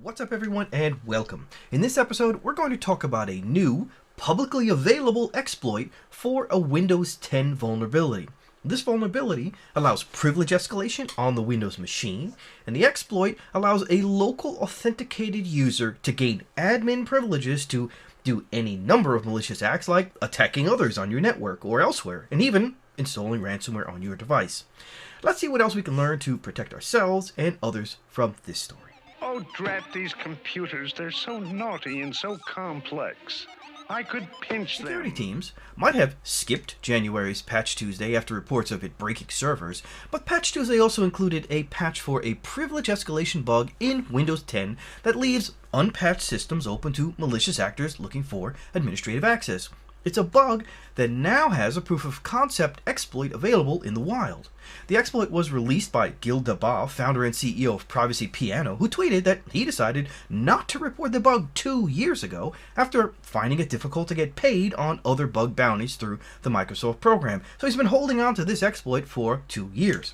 What's up everyone and welcome. In this episode we're going to talk about a new, publicly available exploit for a Windows 10 vulnerability. This vulnerability allows privilege escalation on the Windows machine, and the exploit allows a local authenticated user to gain admin privileges to do any number of malicious acts like attacking others on your network or elsewhere, and even installing ransomware on your device. Let's see what else we can learn to protect ourselves and others from this story. Oh, drat these computers. They're so naughty and so complex. I could pinch them. Security teams might have skipped January's Patch Tuesday after reports of it breaking servers, but Patch Tuesday also included a patch for a privilege escalation bug in Windows 10 that leaves unpatched systems open to malicious actors looking for administrative access. It's a bug that now has a proof of concept exploit available in the wild. The exploit was released by Gil Dabah, founder and CEO of Privacy Piiano, who tweeted that he decided not to report the bug 2 years ago after finding it difficult to get paid on other bug bounties through the Microsoft program. So he's been holding on to this exploit for 2 years.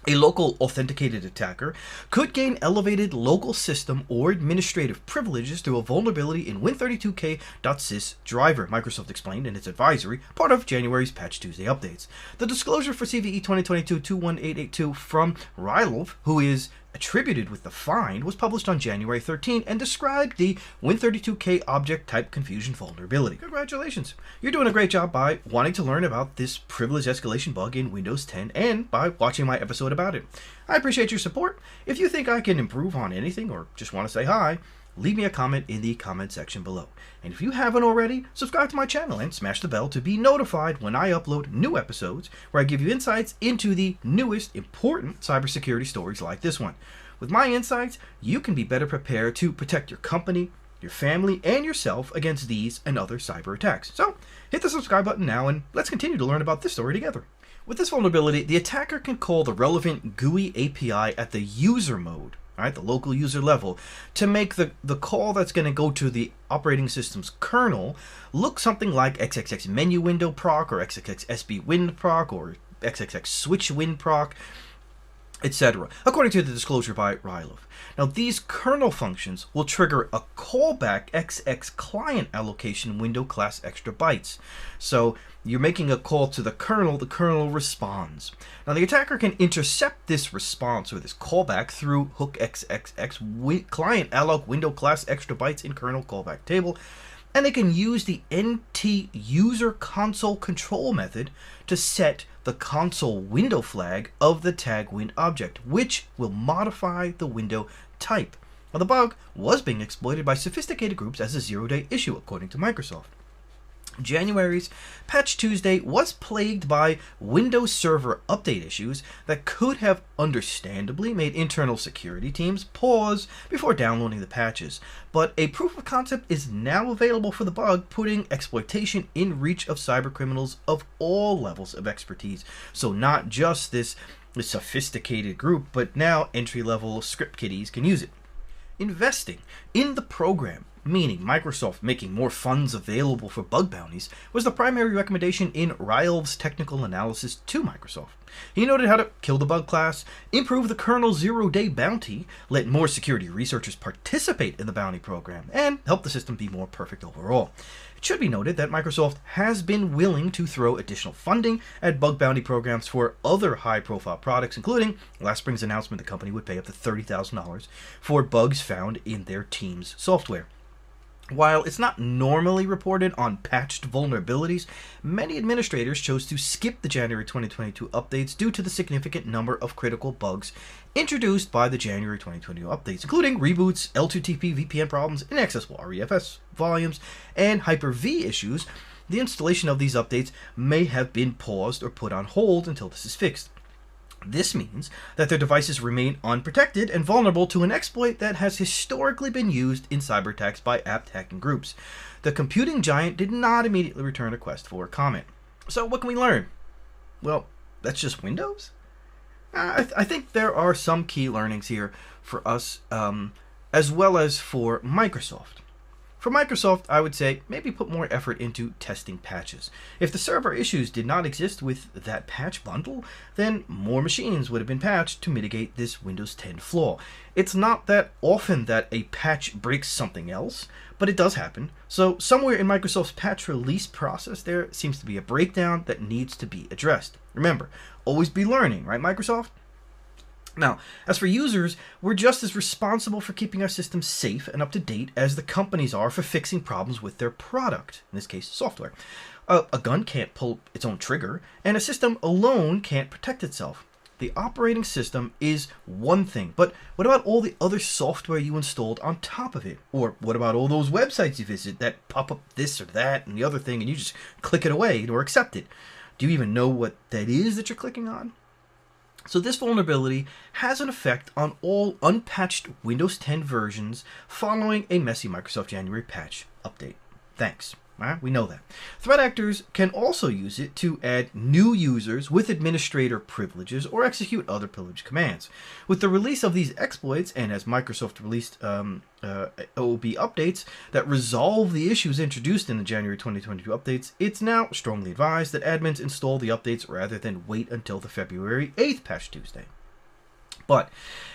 A local authenticated attacker could gain elevated local system or administrative privileges through a vulnerability in win32k.sys driver, Microsoft explained in its advisory, part of January's Patch Tuesday updates. The disclosure for CVE 2022-21882 from Rylov, who is attributed with the find, was published on January 13 and described the win32k object type confusion vulnerability. Congratulations! You're doing a great job by wanting to learn about this privilege escalation bug in Windows 10 and by watching my episode about it. I appreciate your support. If you think I can improve on anything or just want to say hi, leave me a comment in the comment section below. And if you haven't already, subscribe to my channel and smash the bell to be notified when I upload new episodes where I give you insights into the newest important cybersecurity stories like this one. With my insights, you can be better prepared to protect your company, your family, and yourself against these and other cyber attacks. So hit the subscribe button now and let's continue to learn about this story together. With this vulnerability, the attacker can call the relevant GUI API at the user mode, right, the local user level, to make the call that's going to go to the operating system's kernel look something like XXX menu window proc or XXX SB win proc or XXX switch win proc, etc., according to the disclosure by Rylov. Now, these kernel functions will trigger a callback XX client allocation window class extra bytes. So you're making a call to the kernel responds. Now, the attacker can intercept this response or this callback through hook XXX client alloc window class extra bytes in kernel callback table, and they can use the NT user console control method to set the console window flag of the tag win object, which will modify the window type. Now, the bug was being exploited by sophisticated groups as a zero-day issue, according to Microsoft. January's Patch Tuesday was plagued by Windows Server update issues that could have understandably made internal security teams pause before downloading the patches, but a proof of concept is now available for the bug, putting exploitation in reach of cybercriminals of all levels of expertise. So not just this sophisticated group, but now entry-level script kiddies can use it. Investing in the program, meaning Microsoft making more funds available for bug bounties, was the primary recommendation in Rylov's technical analysis to Microsoft. He noted how to kill the bug class, improve the kernel zero-day bounty, let more security researchers participate in the bounty program, and help the system be more perfect overall. It should be noted that Microsoft has been willing to throw additional funding at bug bounty programs for other high-profile products, including last spring's announcement the company would pay up to $30,000 for bugs found in their team's software. While it's not normally reported on patched vulnerabilities, many administrators chose to skip the January 2022 updates due to the significant number of critical bugs introduced by the January 2022 updates, including reboots, L2TP VPN problems, inaccessible REFS volumes, and Hyper-V issues. The installation of these updates may have been paused or put on hold until this is fixed. This means that their devices remain unprotected and vulnerable to an exploit that has historically been used in cyber attacks by apt hacking groups. The computing giant did not immediately return a request for comment. So what can we learn? Well, that's just Windows? I think there are some key learnings here for us, as well as for Microsoft. For Microsoft, I would say maybe put more effort into testing patches. If the server issues did not exist with that patch bundle, then more machines would have been patched to mitigate this Windows 10 flaw. It's not that often that a patch breaks something else, but it does happen. So somewhere in Microsoft's patch release process, there seems to be a breakdown that needs to be addressed. Remember, always be learning, right, Microsoft? Now, as for users, we're just as responsible for keeping our systems safe and up to date as the companies are for fixing problems with their product, in this case, software. A gun can't pull its own trigger, and a system alone can't protect itself. The operating system is one thing, but what about all the other software you installed on top of it? Or what about all those websites you visit that pop up this or that and the other thing and you just click it away or accept it? Do you even know what that is that you're clicking on? So this vulnerability has an effect on all unpatched Windows 10 versions following a messy Microsoft January patch update. Thanks. We know that. Threat actors can also use it to add new users with administrator privileges or execute other privileged commands. With the release of these exploits, and as Microsoft released OOB updates that resolve the issues introduced in the January 2022 updates, it's now strongly advised that admins install the updates rather than wait until the February 8th Patch Tuesday. But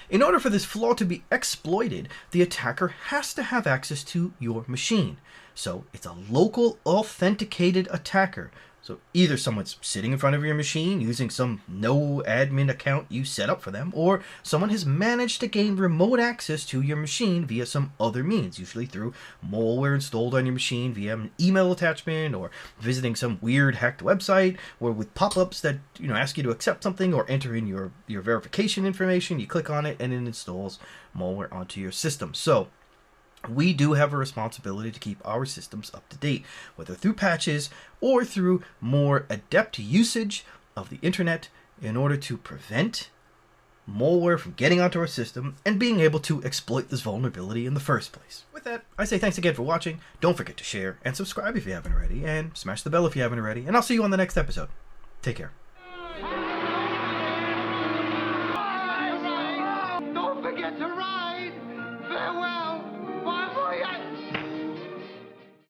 in order for this flaw to be exploited, the attacker has to have access to your machine. So it's a local authenticated attacker. So either someone's sitting in front of your machine using some no admin account you set up for them, or someone has managed to gain remote access to your machine via some other means, usually through malware installed on your machine via an email attachment, or visiting some weird hacked website, or with pop-ups that ask you to accept something or enter in your verification information. You click on it and it installs malware onto your system. So we do have a responsibility to keep our systems up to date, whether through patches or through more adept usage of the internet in order to prevent malware from getting onto our system and being able to exploit this vulnerability in the first place. With that, I say thanks again for watching. Don't forget to share and subscribe if you haven't already, and smash the bell if you haven't already, and I'll see you on the next episode. Take care. Don't forget to ride. Farewell.